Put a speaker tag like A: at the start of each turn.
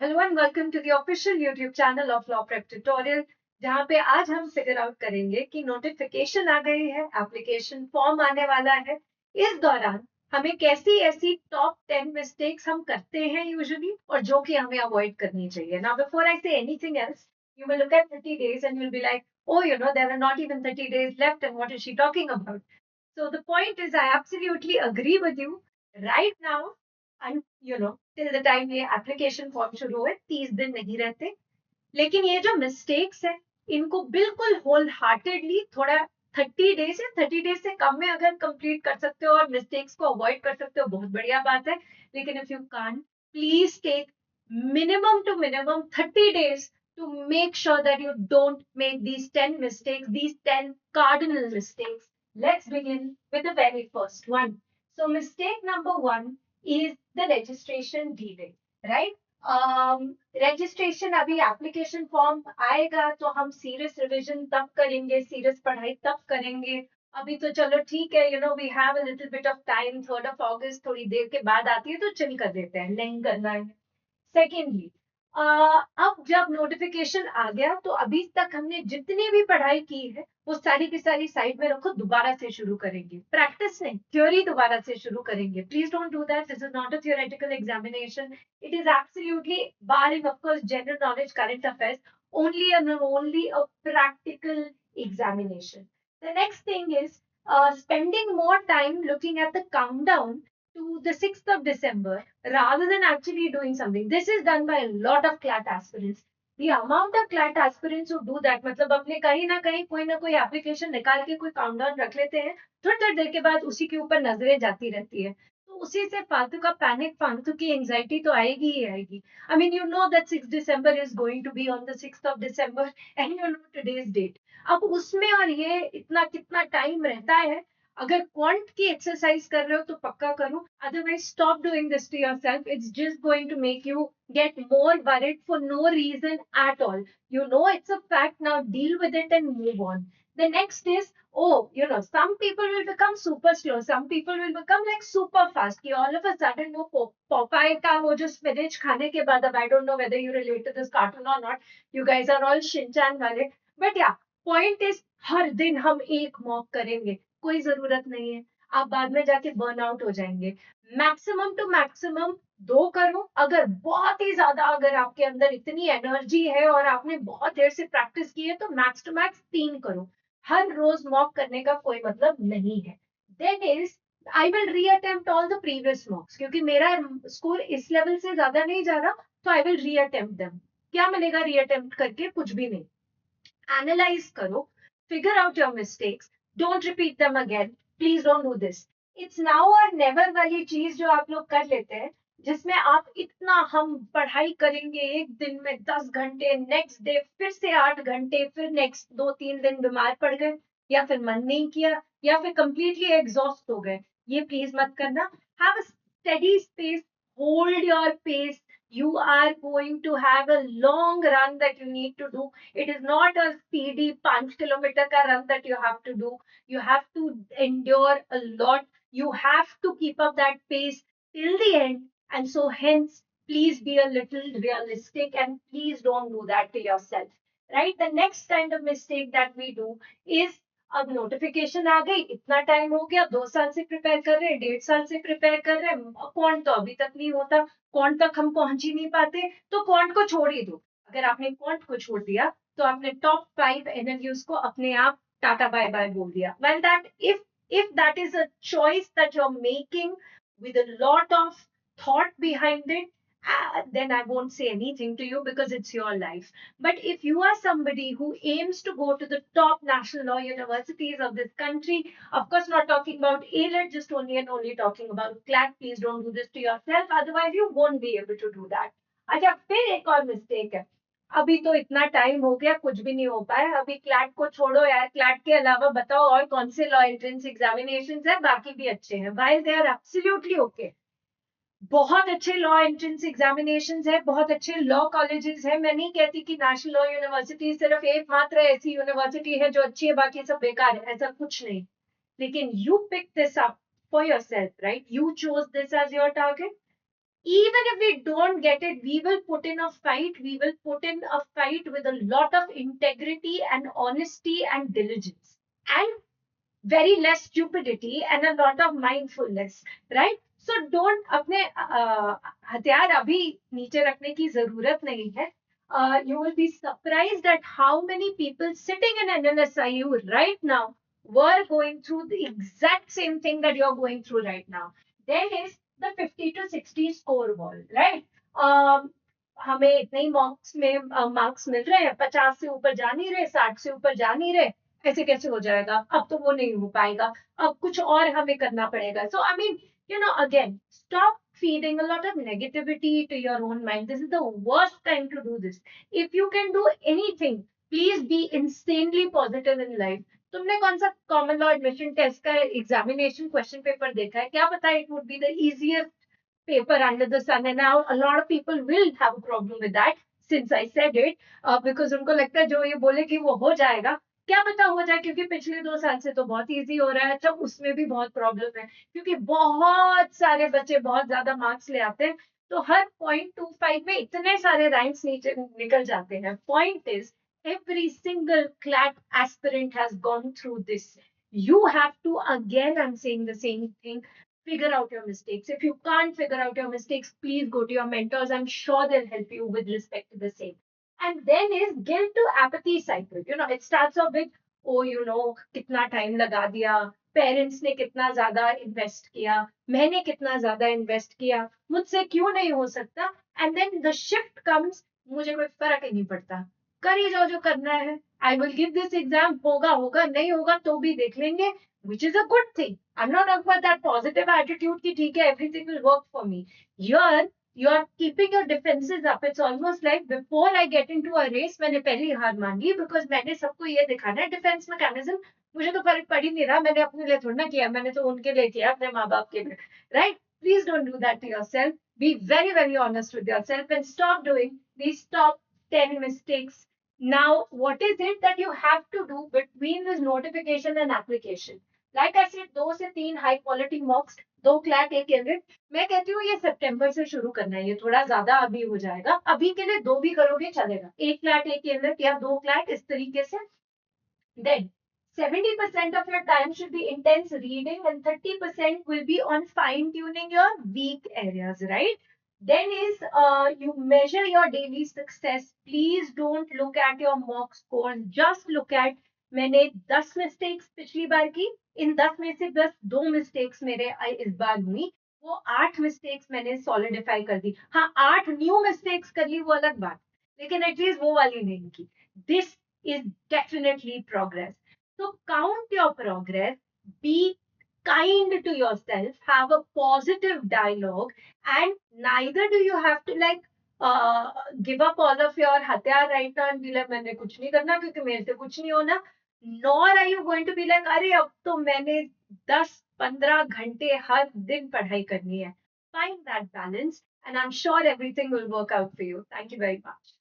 A: Hello and welcome to the official YouTube channel of law prep tutorial, जहां पे आज हम फिगर आउट करेंगे कि नोटिफिकेशन आ गई है, एप्लीकेशन फॉर्म आने वाला है। इस दौरान हमें कैसी ऐसी टॉप 10 मिस्टेक्स हम करते हैं यूजुअली और जो कि हमें अवॉइड करनी चाहिए। Now before I say anything else, you will look at 30 days and you'll be like, oh, there are not even 30 days left and what is she talking about? So the point is, I absolutely agree with you. Right now, and till the time ये application form शुरू हुए 30 दिन नहीं रहते। लेकिन ये जो mistakes है, इनको बिल्कुल होल हार्टेडली थोड़ा 30 डेज या 30 डेज से कम में अगर कंप्लीट कर सकते हो और मिस्टेक्स को अवॉइड कर सकते हो, बहुत बढ़िया बात है। लेकिन if you can, please take minimum 30 days to make sure that you don't make these 10 mistakes, these 10 cardinal mistakes. Let's begin with the very first one. So mistake number one is the registration delay, right? Registration, अभी application form आएगा तो हम serious revision तब करेंगे, serious पढ़ाई तब करेंगे। अभी तो चलो ठीक है, we have a little bit of time, 3rd of August थोड़ी देर के बाद आती है तो चिल कर देते हैं, नहीं करना है। सेकेंडली, अब जब नोटिफिकेशन आ गया तो अभी तक हमने जितनी भी पढ़ाई की है वो सारी की सारी साइड में रखो, दोबारा से शुरू करेंगे। प्रैक्टिस नहीं, थ्योरी दोबारा से शुरू करेंगे। Please don't do that, this is not a theoretical examination, it is absolutely, barring of course general knowledge, current affairs, only a practical examination. The next thing is spending more time looking at the countdown to the 6th of December rather than actually doing something. This is done by a lot of CLAT aspirants. The amount of CLAT aspirants who do that, मतलब अपने कहीं ना कोई application निकाल के कोई countdown रख लेते हैं, थोड़ी थोड़ी देर के बाद उसी के ऊपर नजरें जाती रहती है, तो उसी से फालतू का पैनिक, फालतू की एंजाइटी तो आएगी ही आएगी। I mean, you know that 6th December is going to be on the 6th of December and you know today's date. अब उसमें और ये इतना कितना टाइम रहता है। अगर क्वांट की एक्सरसाइज कर रहे हो तो पक्का करो, otherwise stop doing this to yourself. It's just going to make you get more worried for no reason at all. You know it's a fact, now deal with it and move on. The next is, oh, some people will become super slow, some people will become like super fast, कि all of a sudden वो Popeye का वो जो spinach खाने के बाद, अब I don't know whether you relate to this cartoon or not, you guys are all Shinchan वाले, but yeah, point is हर दिन हम एक मॉक करेंगे, कोई जरूरत नहीं है, आप बाद में जाके बर्न आउट हो जाएंगे। मैक्सिमम टू मैक्सिमम 2 करो। अगर बहुत ही ज्यादा, अगर आपके अंदर इतनी एनर्जी है और आपने बहुत देर से प्रैक्टिस की है तो मैक्स टू मैक्स 3 करो। हर रोज मॉक करने का कोई मतलब नहीं है। Then is, I will reattempt all the previous mocks, क्योंकि मेरा स्कोर इस लेवल से ज्यादा नहीं जा रहा, तो आई विल रीअटेम्प्ट देम। क्या मिलेगा रीअटेम्प्ट करके? कुछ भी नहीं। एनालाइज करो, figure out your mistakes, don't repeat them again, please don't do this. It's now और नेवर वाली चीज जो आप लोग कर लेते हैं, जिसमें आप इतना, हम पढ़ाई करेंगे एक दिन में 10 घंटे, नेक्स्ट डे फिर से 8 घंटे, फिर नेक्स्ट 2-3 दिन बीमार पड़ गए, या फिर मन नहीं किया, या फिर कंप्लीटली एग्जॉस्ट हो गए। ये प्लीज मत करना। Have a steady space, hold your pace. You are going to have a long run that you need to do. It is not a speedy 5 kilometer ka run that you have to do. You have to endure a lot. You have to keep up that pace till the end. And so hence, please be a little realistic and please don't do that to yourself. Right? The next kind of mistake that we do is, अब notification आ गई, इतना time हो गया, 2 साल से prepare कर रहे हैं, 1.5 साल से प्रिपेयर कर रहे हैं, क्वांट तो अभी तक नहीं होता, क्वांट तक हम पहुंच ही नहीं पाते, तो क्वांट को छोड़ ही दो। अगर आपने क्वांट को छोड़ दिया तो आपने टॉप 5 एनएलयूज को अपने आप टाटा बाय बाय बोल दिया। Well, that if that is a choice that you're making with a lot of thought behind it, then I won't say anything to you because it's your life. But if you are somebody who aims to go to the top national law universities of this country, of course not talking about ALET, just only and only talking about CLAT, please don't do this to yourself, otherwise you won't be able to do that. अच्छा, फिर एक और mistake है, अभी तो इतना time हो गया, कुछ भी नहीं हो पाया, अभी क्लैट को छोड़ो यार, क्लैट के अलावा बताओ और कौन से लॉ एंट्रेंस एग्जामिनेशंस है, बाकी भी अच्छे हैं भाई, दे आर एब्सोल्युटली ओके। बहुत अच्छे लॉ एंट्रेंस एग्जामिनेशंस है, बहुत अच्छे लॉ कॉलेजेस है। मैं नहीं कहती कि नेशनल लॉ यूनिवर्सिटी सिर्फ एकमात्र ऐसी यूनिवर्सिटी है जो अच्छी है, बाकी सब बेकार है, ऐसा कुछ नहीं। लेकिन you pick this up for yourself, right? You chose this as your target, even if we don't get it, we will put in a fight. We will put in a fight with a lot of integrity and honesty and diligence and very less stupidity and a lot of mindfulness, right? So don't अपने हथियार अभी नीचे रखने की जरूरत नहीं है. You will be surprised at how many people sitting in NLSIU right now were going through the exact same thing that you're going through right now. Then is the 50 to 60 score wall, right? हमें इतने ही marks मिल रहे हैं, 50 से ऊपर जा नहीं रहे, 60 से ऊपर जा नहीं रहे, ऐसे कैसे हो जाएगा? अब तो वो नहीं हो पाएगा, अब कुछ और हमें करना पड़ेगा. So I mean, again, stop feeding a lot of negativity to your own mind. This is the worst time to do this. If you can do anything, please be insanely positive in life. तुमने कौन सा common law admission test का examination question paper देखा है? क्या पता it would be the easiest paper under the sun, and now a lot of people will have a problem with that since I said it, because उनको लगता है जो ये बोले कि वो हो जाएगा, क्या पता हो जाए, क्योंकि पिछले 2 साल से तो बहुत इजी हो रहा है. अच्छा, उसमें भी बहुत प्रॉब्लम है क्योंकि बहुत सारे बच्चे बहुत ज्यादा मार्क्स ले आते हैं, तो हर 0.25 में इतने सारे रैंक्स नीचे निकल जाते हैं. Point is, every single CLAT aspirant has gone through this. You have to, again, I'm saying the same thing, figure out your mistakes. If you can't figure out your mistakes, please go to your mentors. I'm sure they'll help you with respect to the same. And then is guilt to apathy cycle. It starts off with, oh, kitna time laga diya, parents ने कितना ज्यादा invest किया, मैंने कितना ज्यादा invest किया, मुझसे क्यों नहीं हो सकता. And then the shift comes, मुझे कोई फर्क ही नहीं पड़ता, कर ही जाओ जो करना है. I will give this exam, होगा होगा, नहीं होगा तो भी देख लेंगे, which is a good thing. I'm not talking about that positive attitude ki theek hai, everything will work for me. Here, you're keeping your defenses up. It's almost like before I get into a race, मैंने पहले हार मान ली because मैंने सबको ये दिखाना है defence mechanism. मुझे तो फर्क पड़ ही नहीं रहा, मैंने अपने लिए थोड़ा ना किया, मैंने तो उनके लिए किया, अपने माँ बाप के लिए, right? Please don't do that to yourself. Be very, very honest with yourself and stop doing these top 10 mistakes. Now, what is it that you have to do between this notification and application? Like I said, 2 से 3 high quality मॉक्स, 2 CLAT, 1 candidate. मैं कहती हूँ ये सितंबर से शुरू करना है, ये थोड़ा ज्यादा अभी हो जाएगा. अभी के लिए 2 भी करोगे चलेगा, 1 क्लैट 1 कैंडिडेट या 2 क्लैट, इस तरीके से. Then 70% of your time should be intense reading and 30% will be on fine tuning your weak areas, right? Then is you measure your daily success. Please don't look at your mock scores, just look at, मैंने 10 mistakes पिछली बार की, इन 10 में से बस 2 mistakes मेरे इस बार हुई, वो 8 मिस्टेक्स मैंने सॉलिडिफाई कर दी. हाँ, 8 न्यू मिस्टेक्स कर ली वो अलग बात, लेकिन एटलीस्ट वो वाली नहीं की. This is definitely progress. So count your progress, be kind to yourself, have a positive dialogue, and neither do you have to give up all of your hatyar right now and be like, मैंने कुछ नहीं करना क्योंकि मेरे से कुछ नहीं होना. Nor are you going to be like, अरे अब तो मैंने 10-15 घंटे हर दिन पढ़ाई करनी है. Find that balance and I'm sure everything will work out for you. Thank you very much.